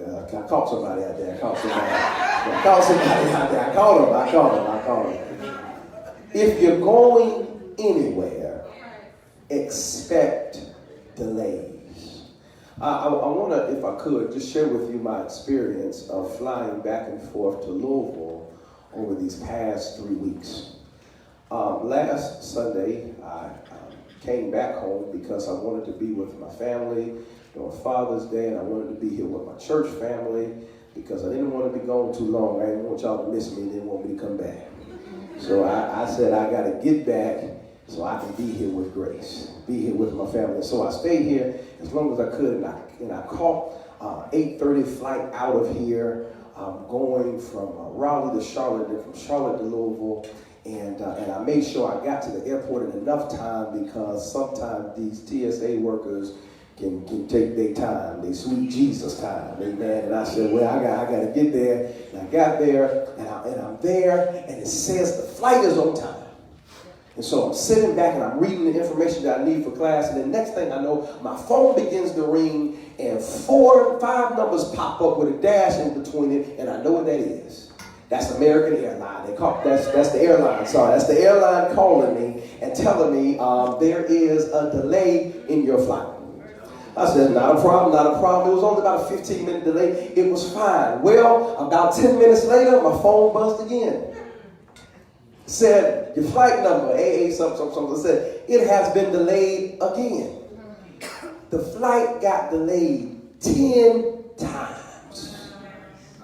I caught somebody out there. I caught somebody out there. I caught him. If you're going anywhere, expect delays. I want to, if I could, just share with you my experience of flying back and forth to Louisville over these past 3 weeks. Last Sunday, I came back home because I wanted to be with my family on Father's Day, and I wanted to be here with my church family because I didn't want to be gone too long. I didn't want y'all to miss me and didn't want me to come back. So I said I got to get back so I can be here with Grace, be here with my family. So I stayed here as long as I could, and I caught 8:30 flight out of here, going from Raleigh to Charlotte, then from Charlotte to Louisville. And I made sure I got to the airport in enough time because sometimes these TSA workers can take their time, they sweet Jesus time, amen. And I said, well, I got to get there. And I got there, and I'm there, and it says the flight is on time. And so I'm sitting back and I'm reading the information that I need for class, and the next thing I know, my phone begins to ring, and 4 or 5 numbers pop up with a dash in between it, and I know what that is. That's American Airline. That's the airline. Sorry, that's the airline calling me and telling me there is a delay in your flight. I said, not a problem, not a problem. It was only about a 15-minute delay. It was fine. Well, about 10 minutes later, my phone buzzed again. Said, your flight number, AA something, said, it has been delayed again. The flight got delayed 10 times.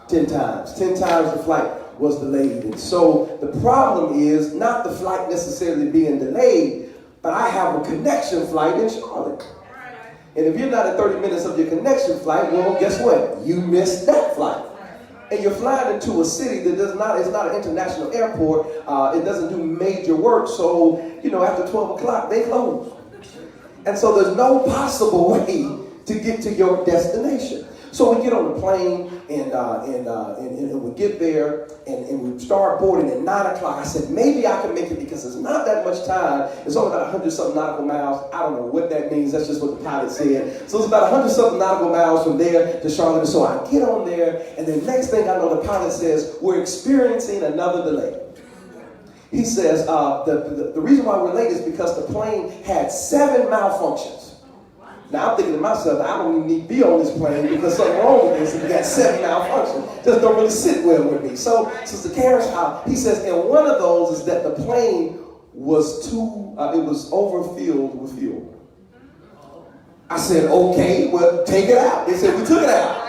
10 times. 10 times the flight was delayed. And so the problem is not the flight necessarily being delayed, but I have a connection flight in Charlotte. And if you're not at 30 minutes of your connection flight, well, guess what? You missed that flight. And you're flying into a city that it's not an international airport. It doesn't do major work. So, after 12 o'clock, they close. And so there's no possible way to get to your destination. So we get on the plane and we get there and we start boarding at 9 o'clock. I said, maybe I can make it because it's not that much time. It's only about 100-something nautical miles. I don't know what that means. That's just what the pilot said. So it's about 100-something nautical miles from there to Charlotte. So I get on there, and the next thing I know, the pilot says, we're experiencing another delay. He says, the reason why we're late is because the plane had 7 malfunctions. Now I'm thinking to myself, I don't even need to be on this plane because something wrong with this if we got 7 malfunctions. Just don't really sit well with me. So Sister Karen's out. He says, and one of those is that the plane was it was overfilled with fuel. I said, okay, well, take it out. They said, we took it out.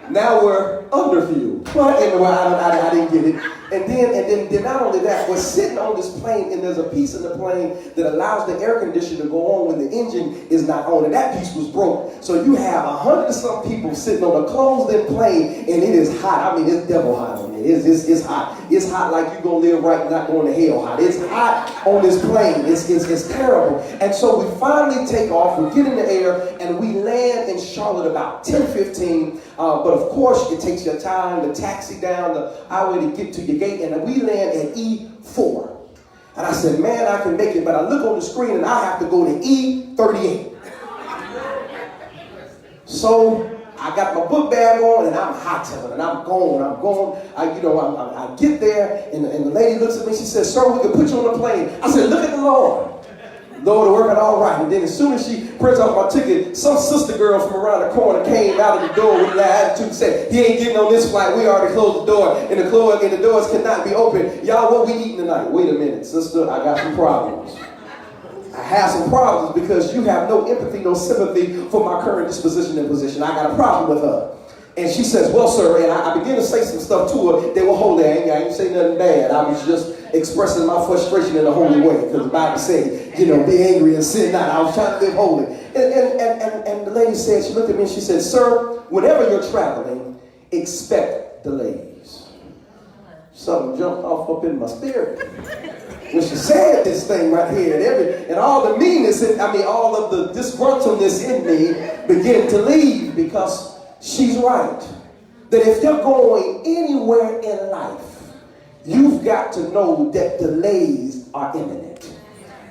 Now we're under fuel. Well, anyway, I didn't get it. And then not only that, we're sitting on this plane, and there's a piece in the plane that allows the air conditioner to go on when the engine is not on, and that piece was broke. So you have 100-some people sitting on a closed-in plane, and it is hot. I mean, it's devil hot on it. It's hot. It's hot like you're going to live right, not going to hell hot. It's hot on this plane. It's terrible. And so we finally take off, we get in the air, and we land in Charlotte about 10:15. But of course, it takes your time to taxi down the highway to get to your gate, and we land at E4. And I said, man, I can make it, but I look on the screen and I have to go to E38. So I got my book bag on and I'm hot-tailing and I'm going. I get there and the lady looks at me, she says, sir, we can put you on the plane. I said, look at the Lord. Lord, working all right. And then as soon as she prints off my ticket, some sister girl from around the corner came out of the door with an attitude and said, he ain't getting on this flight. We already closed the door, and the doors cannot be open. Y'all, what we eating tonight? Wait a minute, sister, I got some problems. I have some problems because you have no empathy, no sympathy for my current disposition and position. I got a problem with her. And she says, well, sir, and I began to say some stuff to her. They were holy. I ain't say nothing bad. I was just expressing my frustration in a holy way. Because the Bible said, be angry and sin not. I was trying to live holy. And the lady said, she looked at me and she said, sir, whenever you're traveling, expect delays. Something jumped off up in my spirit. When she said this thing right here, and all the meanness, all of the disgruntledness in me began to leave because she's right. That if you're going anywhere in life, you've got to know that delays are imminent.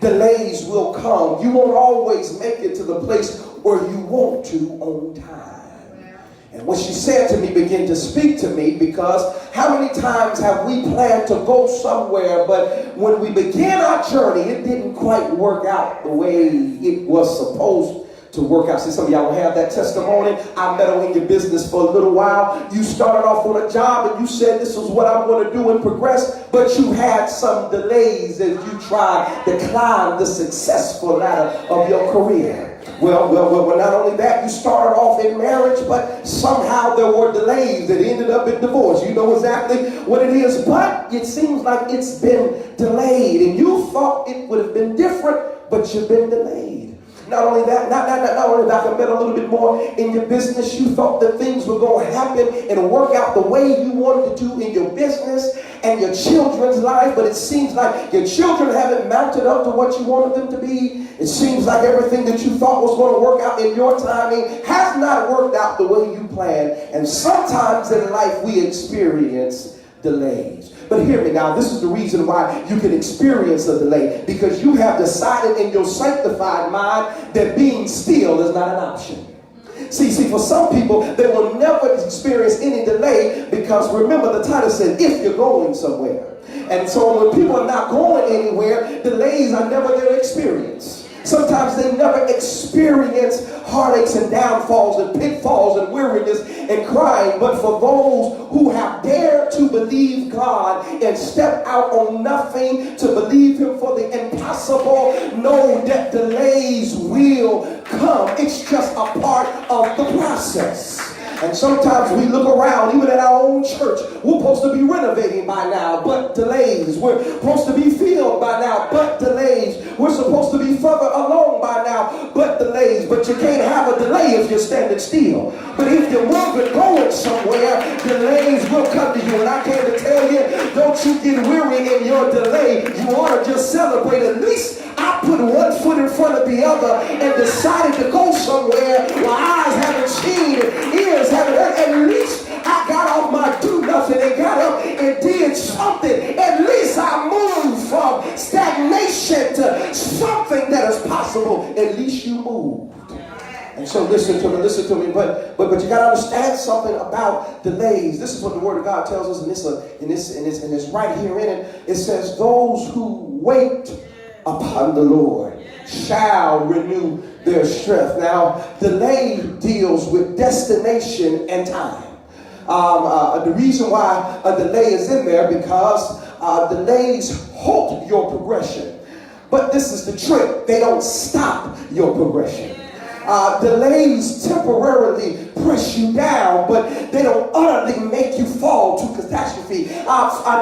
Delays will come. You won't always make it to the place where you want to on time. And what she said to me began to speak to me, because how many times have we planned to go somewhere, but when we began our journey, it didn't quite work out the way it was supposed to work out. See, some of y'all have that testimony. I met her in your business for a little while. You started off on a job and you said this is what I'm going to do and progress, but you had some delays as you tried to climb the successful ladder of your career. Well, not only that, you started off in marriage, but somehow there were delays that ended up in divorce. You know exactly what it is, but it seems like it's been delayed, and you thought it would have been different, but you've been delayed. Not only that, not only that, I met a little bit more in your business. You thought that things were going to happen and work out the way you wanted to do in your business and your children's life, but it seems like your children haven't mounted up to what you wanted them to be. It seems like everything that you thought was going to work out in your timing has not worked out the way you planned. And sometimes in life we experience delays. But hear me now, this is the reason why you can experience a delay, because you have decided in your sanctified mind that being still is not an option. See, for some people, they will never experience any delay, because remember the title said, if you're going somewhere. And so when people are not going anywhere, delays are never their experience. Sometimes they never experience heartaches and downfalls and pitfalls and weariness and crying. But for those who have dared to believe God and step out on nothing to believe Him for the impossible, know that delays will come. It's just a part of the process. And sometimes we look around, even at our own church, we're supposed to be renovating by now, but delays. We're supposed to be filled by now, but delays. We're supposed to be further along by now, but delays. But you can't have a delay if you're standing still. But if you're moving, going somewhere, delays will come to you. And I came to tell you, don't you get weary in your delay. You ought to just celebrate. At least I put one foot in front of the other and decided to go somewhere where eyes haven't seen, ears haven't heard. At least I got off my do nothing and got up and did something. At least I moved from stagnation to something that is possible. At least you moved. And so listen to me. But you got to understand something about delays. This is what the Word of God tells us, and it's right here in it. It says, "Those who wait upon the Lord shall renew their strength." Now, delay deals with destination and time. The reason why a delay is in there, because delays halt your progression. But this is the trick: they don't stop your progression. Delays temporarily press you down, but they don't utterly make you fall to catastrophe.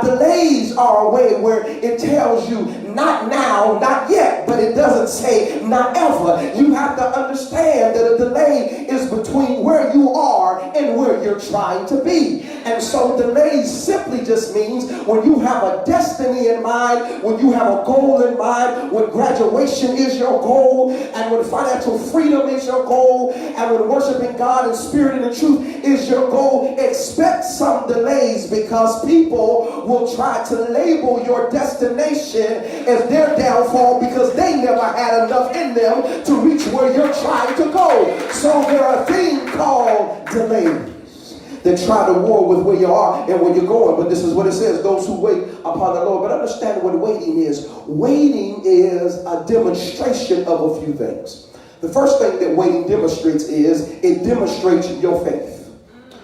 Delays are a way where it tells you not now, not yet, but it doesn't say not ever. You have to understand that a delay is between where you are and where you're trying to be. And so delays simply just means when you have a destiny in mind, when you have a goal in mind, when graduation is your goal, and when financial freedom is your goal, and when worshiping God in spirit and in truth is your goal, expect some delays, because people will try to label your destination as their downfall because they never had enough in them to reach where you're trying to go. So there are things called delays that try to war with where you are and where you're going. But this is what it says: those who wait upon the Lord. But understand what waiting is. Waiting is a demonstration of a few things. The first thing that waiting demonstrates is it demonstrates your faith.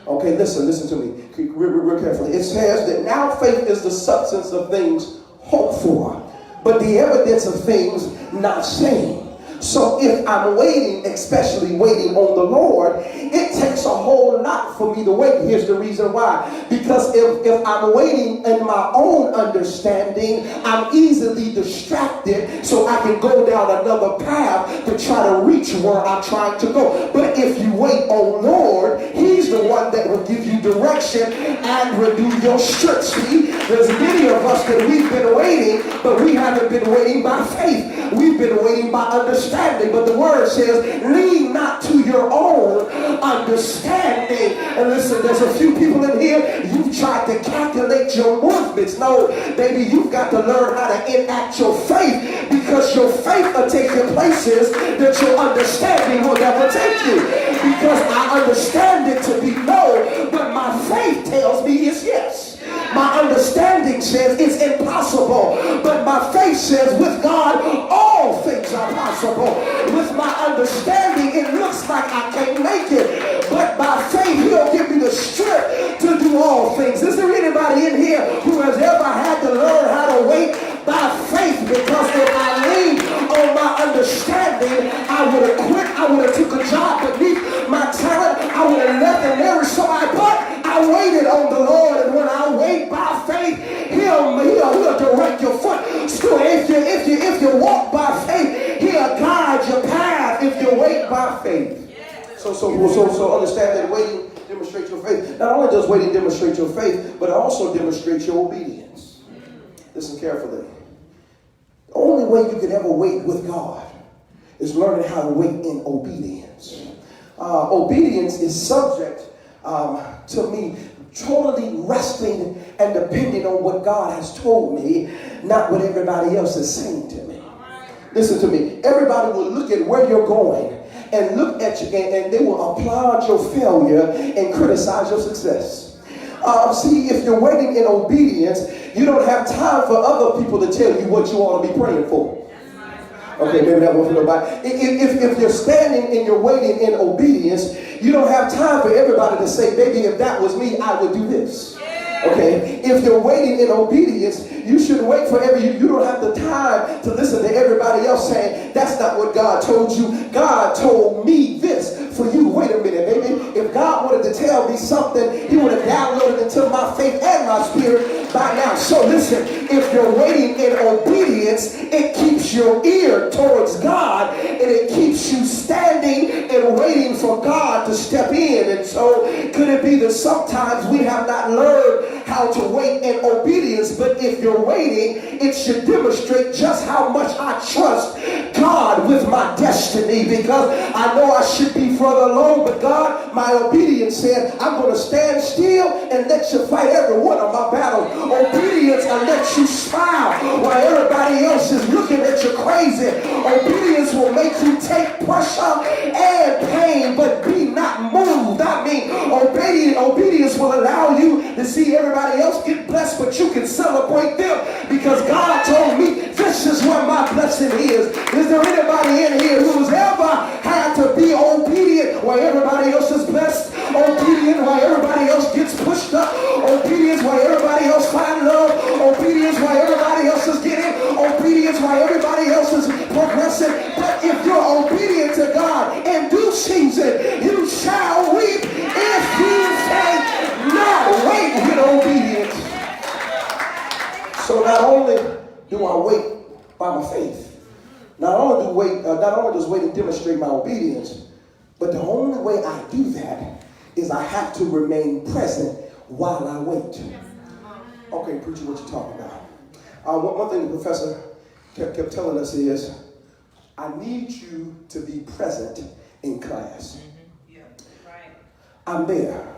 Okay, listen to me real carefully. It says that now faith is the substance of things hoped for, but the evidence of things not seen. So if I'm waiting, especially waiting on the Lord, it takes a whole lot for me to wait. Here's the reason why. Because if I'm waiting in my own understanding, I'm easily distracted, so I can go down another path to try to reach where I'm trying to go. But if you wait on Lord, He's the one that will give you direction and renew your strength. See, there's many of us that we've been waiting, but we haven't been waiting by faith. We've been waiting by understanding. But the word says, lean not to your own understanding. And listen, there's a few people in here, you've tried to calculate your movements. No, baby, you've got to learn how to enact your faith, because your faith will take you places that your understanding will never take you. because I understand it to be no, but my faith tells me it's yes. My understanding says it's impossible, but my faith says with God all things are possible. With my understanding it looks like I can't make it, but by faith he'll give me the strength to do all things. Is there anybody in here who has ever had to learn how to wait by faith? Because if I leaned on my understanding, I would have quit. I would have took a job beneath my talent. I would have left the marriage. But I waited on the Lord, and when I wait by faith, he'll direct your foot. So if you walk by faith, he'll guide your path if you wait by faith. So understand that waiting demonstrates your faith. Not only does waiting demonstrate your faith, but it also demonstrates your obedience. Listen carefully. The only way you can ever wait with God is learning how to wait in obedience. Obedience is subject to me totally resting and depending on what God has told me, not what everybody else is saying to me. Listen to me. Everybody will look at where you're going and look at you, and they will applaud your failure and criticize your success. See, if you're waiting in obedience, you don't have time for other people to tell you what you ought to be praying for. Okay, maybe that wasn't nobody. If you're standing and you're waiting in obedience, you don't have time for everybody to say, baby, if that was me, I would do this. Okay, if you're waiting in obedience, you should wait for you don't have the time to listen to everybody else saying, that's not what God told you. God told me this for you. Wait a minute, baby. If God wanted to tell me something, he would have downloaded into my faith and my spirit by now. So listen, if you're waiting in obedience, it keeps your ear towards God, and it keeps you standing and waiting for God to step in. And so could it be that sometimes we have not learned how to wait in obedience, but if you're waiting, it should demonstrate just how much I trust God with my destiny, because I know I should be further along, but God, my obedience said, I'm going to stand still and let you fight every one of my battles. Obedience, I let you smile while everybody else is looking at you crazy. Obedience will make you take pressure and pain, but be not moved. I mean, obedience will allow you to see everybody else get blessed, but you can celebrate them because God told me this is where my blessing is. Is there anybody in here who's ever had to be obedient while everybody else is blessed? Obedient while everybody else gets pushed up? Obedience while everybody else finds love? Obedience while everybody else is getting? Obedience while everybody else is progressing? But if you're obedient to God, in due season you shall reap if you faint not. Wait with obedience. So not only do I wait by my faith, not only does waiting demonstrate my obedience, but the only way I do that is I have to remain present while I wait. Okay, preacher, what you talking about? One thing the professor kept telling us is, I need you to be present in class. I'm there.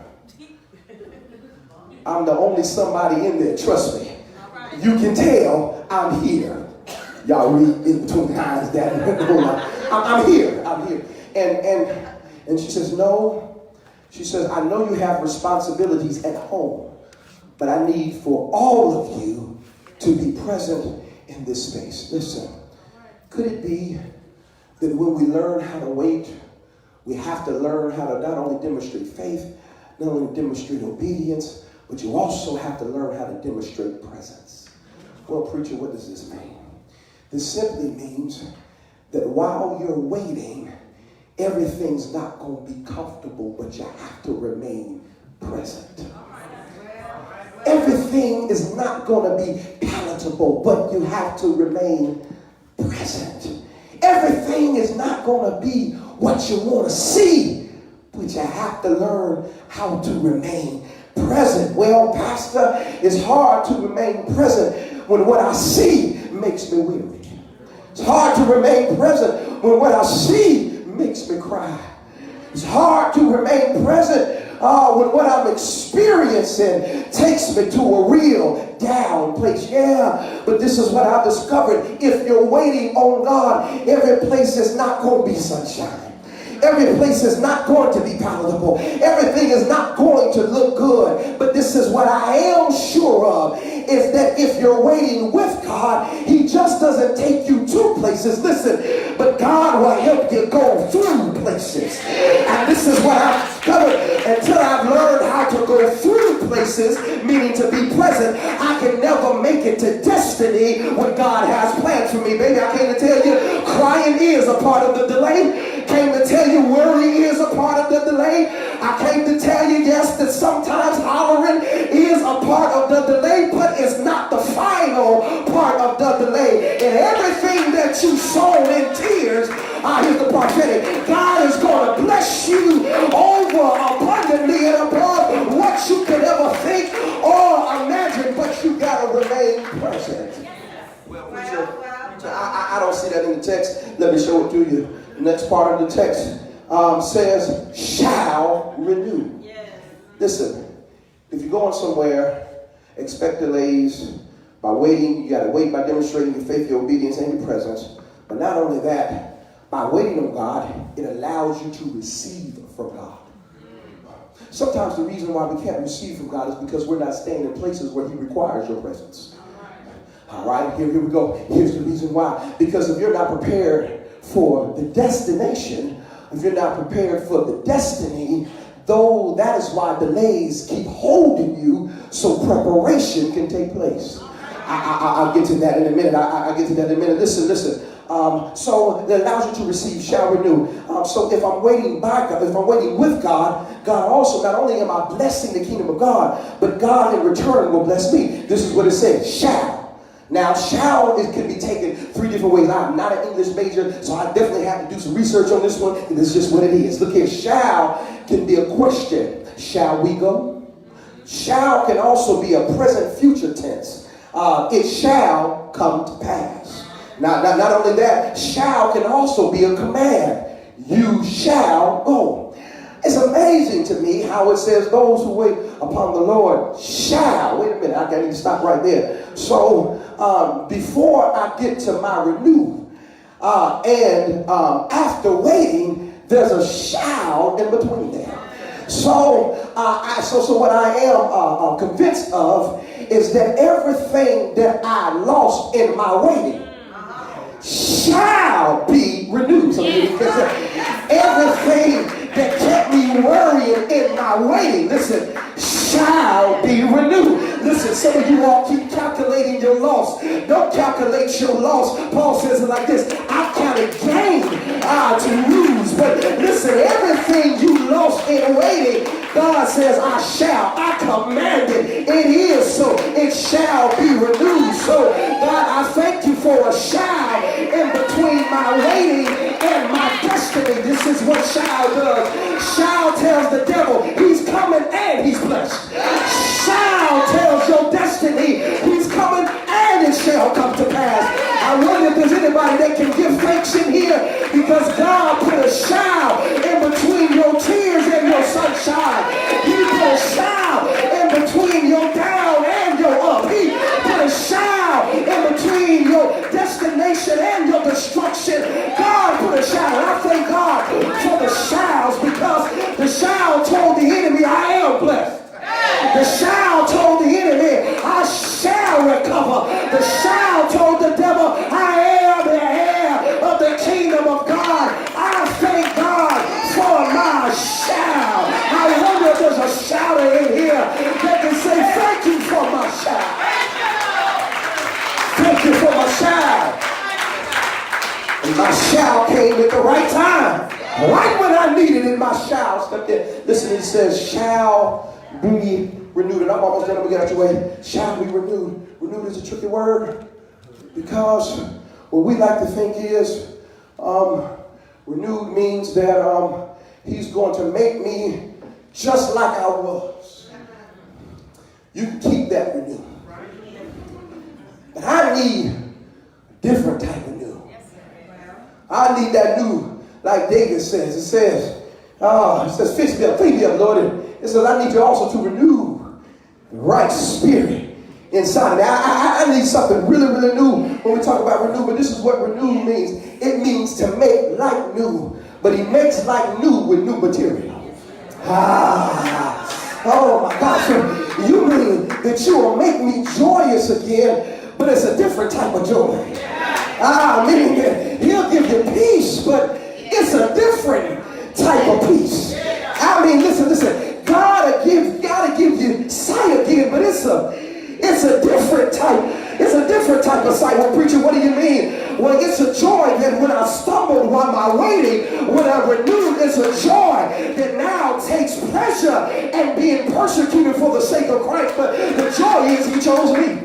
I'm the only somebody in there, trust me. You can tell I'm here. Y'all read in between lines that. I'm here. And she says, no. She says, I know you have responsibilities at home, but I need for all of you to be present in this space. Listen, could it be that when we learn how to wait, we have to learn how to not only demonstrate faith, not only demonstrate obedience, but you also have to learn how to demonstrate presence. Well, preacher, what does this mean? This simply means that while you're waiting, everything's not going to be comfortable, but you have to remain present. Everything is not going to be palatable, but you have to remain present. Everything is not going to be what you want to see, but you have to learn how to remain present. Well, Pastor, it's hard to remain present when what I see makes me weary. It's hard to remain present when what I see makes me cry. It's hard to remain present when what I'm experiencing takes me to a real down place. Yeah, but this is what I've discovered. If you're waiting on God, every place is not going to be sunshine. Every place is not going to be palatable. Everything is not going to look good. But this is what I am sure of, is that if you're waiting with God, he just doesn't take you to places. Listen, but God will help you go through places. And this is what I've discovered. Until I've learned how to go through places, meaning to be present, I can never make it to destiny what God has planned for me. Baby, I came to tell you, crying is a part of the delay. Came to tell you, worry is a part of the delay. I came to tell you, yes, that sometimes hollering is a part of the delay, but it's not the final part of the delay. And everything that you sow in tears, here's the prophetic, God is going to bless you over abundantly and above what you could ever think or imagine, but you got to remain present. I don't see that in the text. Let me show it to you. The next part of the text says, shall renew. Yes. Listen, if you're going somewhere, expect delays. By waiting, you got to wait by demonstrating your faith, your obedience, and your presence. But not only that, by waiting on God, it allows you to receive from God. Sometimes the reason why we can't receive from God is because we're not staying in places where he requires your presence. All right, here we go. Here's the reason why. Because if you're not prepared for the destination, if you're not prepared for the destiny, though that is why delays keep holding you so preparation can take place. I'll get to that in a minute. I'll get to that in a minute. Listen. So it allows you to receive, shall renew. So if I'm waiting by God, if I'm waiting with God, God also, not only am I blessing the kingdom of God, but God in return will bless me. This is what it says, shall. Now, shall, it can be taken three different ways. I'm not an English major, so I definitely have to do some research on this one, and this is just what it is. Look here, shall can be a question. Shall we go? Shall can also be a present future tense. It shall come to pass. Now, not only that, shall can also be a command. You shall go. It's amazing to me how it says those who wait upon the Lord shall. Wait a minute, I need to stop right there. So before I get to my renew, and after waiting, there's a shall in between there. So what I am convinced of is that everything that I lost in my waiting shall be renewed. So everything that kept me worrying in my waiting, listen, shall be renewed. Listen, some of you all keep calculating your loss. Don't calculate your loss. Paul says it like this, I counted gain to lose. But listen, everything you lost in waiting, God says, I command it. It is so. It shall be renewed. So, God, I thank you for a shall in between my waiting and my destiny. This is what shall does. Shall tells the devil he's coming and he's blessed. Shall tells your destiny he's coming and it shall come to pass. I wonder if there's anybody that can give thanks in here, because God put a shall in between your tears and your sunshine. He put a shall in between your down and your up. He put a shall in between your destination and your destruction. God put a shall. And I thank God for the shalls, because the shall told the enemy, I am blessed. The shall told the enemy, I shall recover. The shall told the devil, I am the heir of the kingdom of God. I thank God for my shall. I wonder if there's a shouter in here that can say, thank you for my shall. Thank you for my shall. And my shall came at the right time. Right when I needed it, my shall stepped in. Listen, it says, shall be renewed. And I'm almost done. I'm going to get out your way. Shall be renewed. Renewed is a tricky word, because what we like to think is renewed means that he's going to make me just like I was. You can keep that renewed. But I need a different type of new. I need that new, like David says. It says, fix me up, clean me up, Lord. It says, I need you also to renew the right spirit inside of me. I need something really, really new when we talk about renew. But this is what renew means. It means to make like new. but he makes life new with new material. Oh my gosh. You mean that you will make me joyous again, but it's a different type of joy. Meaning that he'll give you peace, but it's a different type of peace. I mean, listen, God will give you sight again, but it's a different type. It's a different type of sight. Well, preacher, what do you mean? Well, it's a joy that when I stumbled while I'm waiting, when I renewed, it's a joy that now takes pleasure in being persecuted for the sake of Christ. But the joy is he chose me.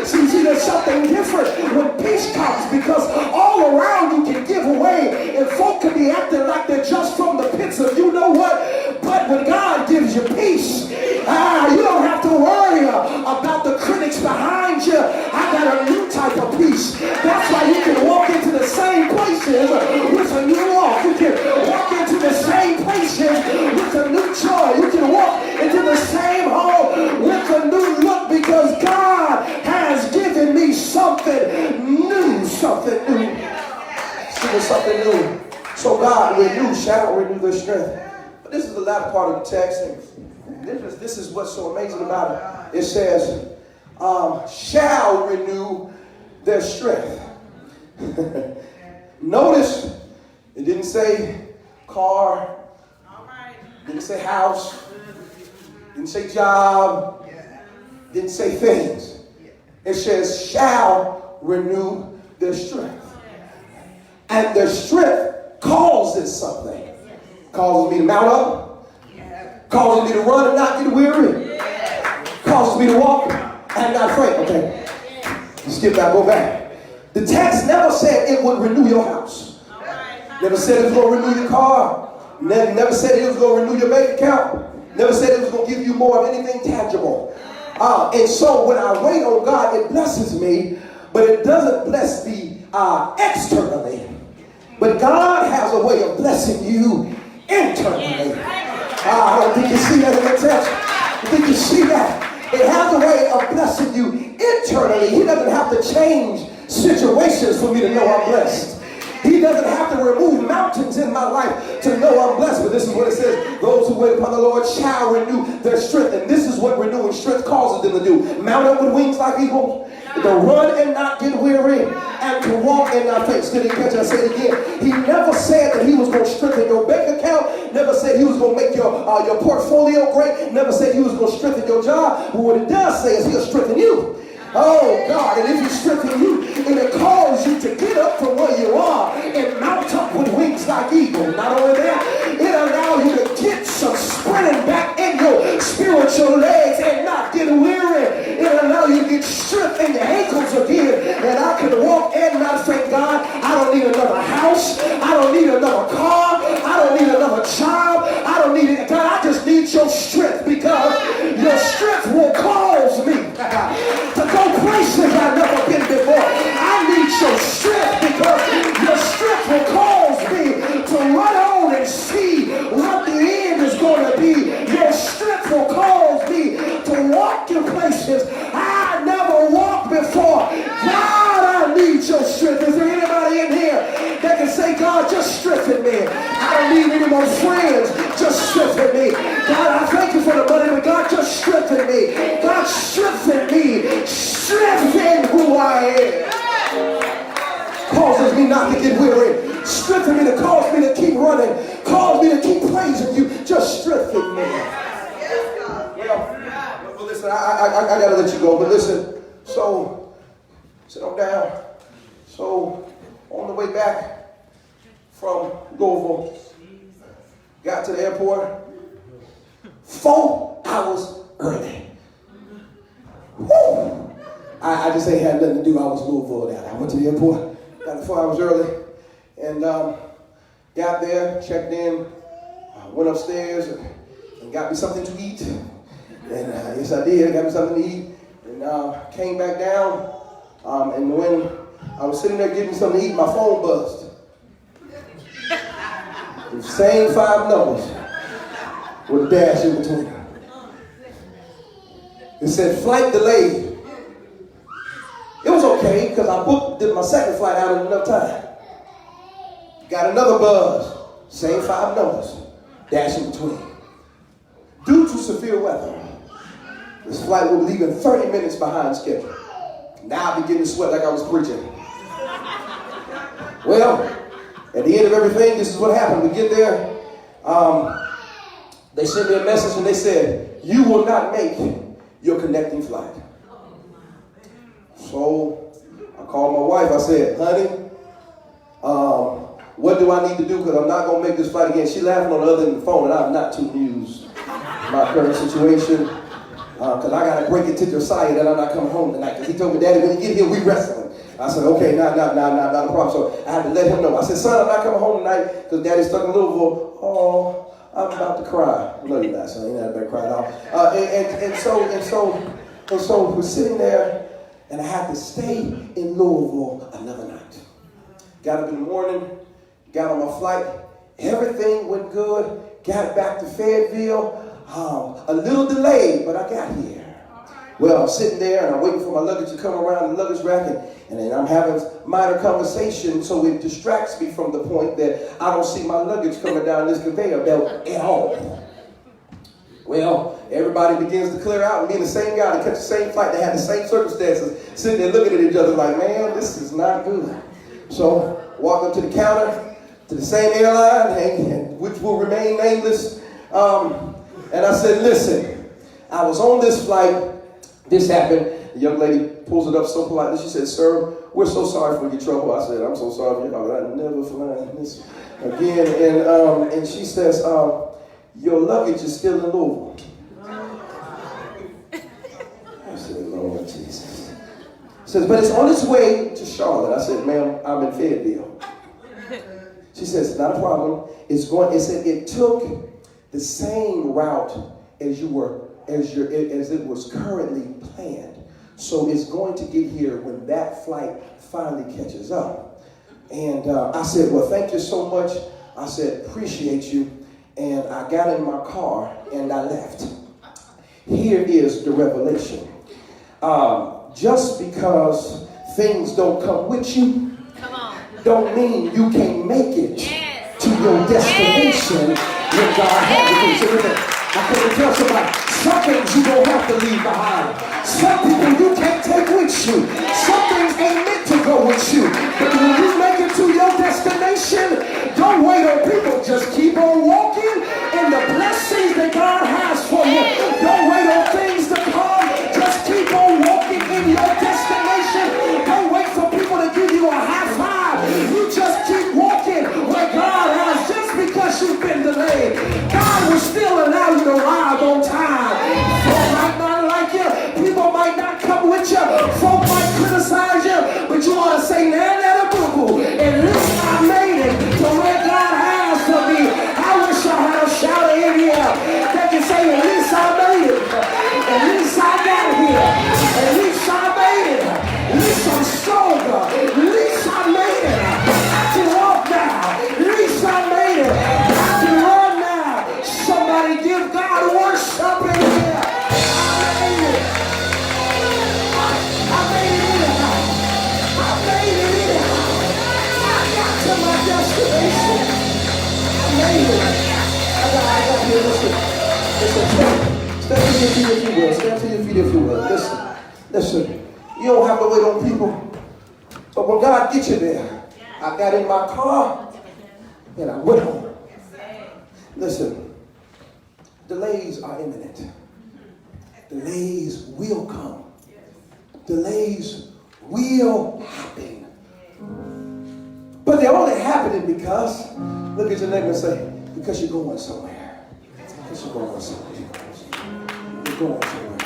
See, there's something different when peace comes, because all around you can give away and folk can be acting like they're just from the pits of you know what. But when God gives you peace, you don't have to worry about the critics behind you. I got a new type of peace. That's why you can walk into the same places with a new walk. You can walk into the same places with a new joy. You can walk into the same home with a new look, because God has given me something new. Something new. Something new. So God shall renew their strength. But this is the latter part of the text, and this is what's so amazing about it. It says, shall renew their strength. Notice it didn't say car, didn't say house, didn't say job, didn't say things. It says shall renew their strength. And their strength causes something. Causes me to mount up, causes me to run and not get weary, causes me to walk and not faint. Okay, skip that, go back. The text never said it would renew your house. Never said it was going to renew your car. Never said it was going to renew your bank account. Never said it was going to give you more of anything tangible. And so when I wait on God, it blesses me, but it doesn't bless me externally. But God has a way of blessing you internally. I don't think you see that in the text. I think you see that. It has a way of blessing you internally. He doesn't have to change situations for me to know I'm blessed. He doesn't have to remove mountains in my life to know I'm blessed. But this is what it says. Those who wait upon the Lord shall renew their strength. And this is what renewing strength causes them to do. Mount up with wings like eagles. To run and not get weary. And to walk and not faint. Did he catch it? I say it again. He never said that he was going to strengthen your bank account. Never said he was going to make your portfolio great. Never said he was going to strengthen your job. But what it does say is he'll strengthen you. Oh God, and if he strengthens you, it'll cause you to get up from where you are and mount up with wings like eagles. Not only that, it'll allow you to get some sprinting back in your spiritual legs and not get weary. It'll allow you to get strength in your ankles again. And I can walk and not thank God. I don't need another house. I don't need another car. I don't need another job. I don't need it. God, I just need your strength, because your strength will cause me to go places I've never been before. I need your strength, because your strength will cause me to run on and see what the end is going to be. Your strength will cause me to walk in places I never walked before. God, I need your strength. Is there anybody in here that can say, God, just strengthen me? I don't need any more friends. Just strengthen me. God, I thank you for the money, but God, just strengthen me. God, strengthen me. Strengthen who I am. Causes me not to get weary. Strengthen me to cause me to keep running. Cause me to keep praising you. Just strengthen me. Well, listen, I gotta let you go. But listen, so sit on down. So on the way back from Louisville, got to the airport 4 hours early. Woo! I just ain't had nothing to do. I was Louisville down. I went to the airport, got there 4 hours early, and got there, checked in, went upstairs and got me something to eat. And yes, I did. Got me something to eat, and came back down. And when I was sitting there getting something to eat, my phone buzzed. The same 5 numbers with a dash in between them. It said flight delayed. It was okay, because I did my second flight out in enough time. Got another buzz. Same 5 numbers. Dash in between. Due to severe weather, this flight will be leaving 30 minutes behind schedule. Now I begin to sweat like I was preaching. Well, at the end of everything, this is what happened. We get there. They sent me a message and they said, you will not make your connecting flight. So I called my wife. I said, honey, what do I need to do? Because I'm not going to make this flight again. She laughing on the other end of the phone, and I'm not too amused my current situation. Because I got to break it to Josiah that I'm not coming home tonight. Because he told me, Daddy, when you get here, we wrestling. I said, okay, not a problem. So I had to let him know. I said, son, I'm not coming home tonight because Daddy's stuck in Louisville. Oh, I'm about to cry. No, you're not, son. You're not about to cry at all. And so we're sitting there, and I had to stay in Louisville another night. Got up in the morning, got on my flight. Everything went good. Got back to Fayetteville. A little delayed, but I got here. Well, I'm sitting there and I'm waiting for my luggage to come around the luggage rack, and then I'm having minor conversation, so it distracts me from the point that I don't see my luggage coming down this conveyor belt at all. Well, everybody begins to clear out, and me and the same guy that catch the same flight, they had the same circumstances, sitting there looking at each other like, man, this is not good. So, walk up to the counter, to the same airline, and which will remain nameless, and I said, listen, I was on this flight. This happened. The young lady pulls it up so politely. She said, sir, we're so sorry for your trouble. I said, I'm so sorry for your trouble. I never fly this again. And she says, your luggage is still in Louisville. I said, Lord Jesus. She says, but it's on its way to Charlotte. I said, ma'am, I'm in Fayetteville. She says, not a problem. It said it took the same route as it was currently planned. So it's going to get here when that flight finally catches up. And I said, well, thank you so much. I said, appreciate you. And I got in my car and I left. Here is the revelation. Just because things don't come with you, don't mean you can't make it to your destination when God has it. I couldn't tell somebody, some things you don't have to leave behind. Some people you can't take with you. Some things ain't meant to go with you. But when you make it to your destination, don't wait on people. Just keep on walking in the blessings that God has for you. Don't wait on things to come. Just keep on walking in your destination. Don't wait for people to give you a high five. You just keep walking where God has, just because you've been delayed. God will still allow you to arrive on time. Folk might not like you. People might not come with you. Folk might criticize you. But you ought to say, nah, let a boo-boo. At least I made it to where God has for me. I wish I had a shouter in here that can say, at least I made it. At least I got here. At least I made it. At least I'm stronger. At least I made it. I can walk now. At least I made it. I can run now. Somebody give God worship in here. I made it. I made it anyhow. I made it anyhow. I got to my destination. I made it. I got here. Listen. Stand to your feet if you will. Stand to your feet if you will. Listen. You don't have to wait on people. But when God gets you there, I got in my car and I went home. Listen. Delays are imminent. Delays will come. Delays will happen. But they're only happening because, look at your neighbor and say, because you're going somewhere. Because you're going somewhere. You're going somewhere.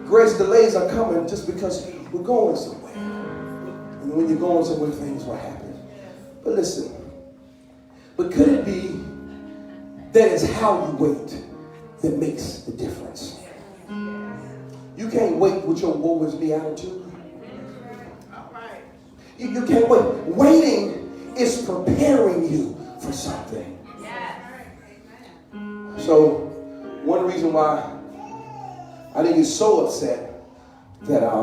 Grace delays are coming just because we're going somewhere. And when you're going somewhere, things will happen. But listen, but could it be that it's how you wait that makes the difference? You can't wait with your woe is me attitude. You can't wait. Waiting is preparing you for something. So, one reason why I didn't get so upset that I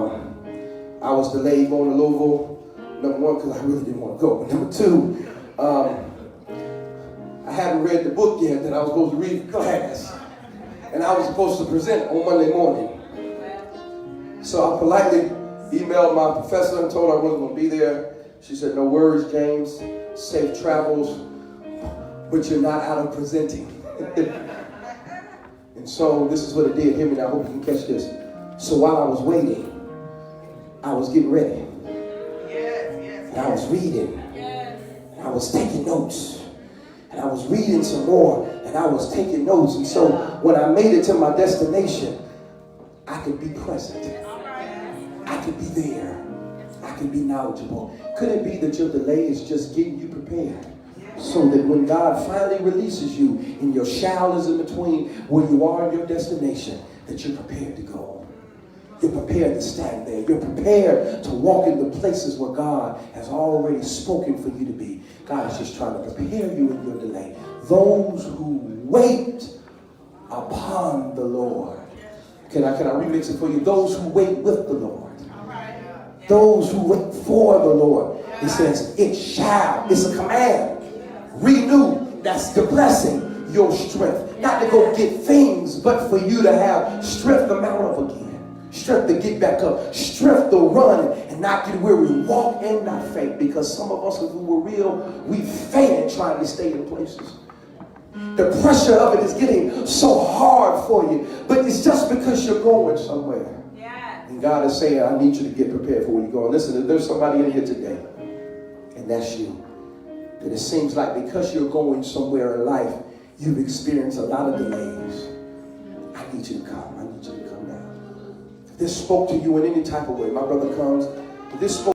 was delayed going to Louisville, number one, because I really didn't want to go. But number two, I haven't read the book yet that I was supposed to read for class. And I was supposed to present on Monday morning. So I politely emailed my professor and told her I wasn't going to be there. She said, no worries, James. Safe travels. But you're not out of presenting. And so this is what it did. Hear me now. I hope you can catch this. So while I was waiting, I was getting ready. And I was reading. And I was taking notes. And I was reading some more. And I was taking notes. And so when I made it to my destination, I could be present. I could be there. I could be knowledgeable. Could it be that your delay is just getting you prepared? So that when God finally releases you and your shall is in between where you are and your destination, that you're prepared to go. You're prepared to stand there. You're prepared to walk in the places where God has already spoken for you to be. God is just trying to prepare you in your delay. Those who wait upon the Lord. Can I remix it for you? Those who wait with the Lord. Those who wait for the Lord. He says, it shall. It's a command. Renew. That's the blessing. Your strength. Not to go get things, but for you to have strength to mount up again. Strength to get back up. Strength to run and not get weary. Walk and not faint. Because some of us, if we were real, we fainted trying to stay in places. The pressure of it is getting so hard for you. But it's just because you're going somewhere. And God is saying, I need you to get prepared for where you're going. Listen, if there's somebody in here today, and that's you, that it seems like because you're going somewhere in life, you've experienced a lot of delays. I need you to come. I need you to come down. If this spoke to you in any type of way, my brother comes. If this spoke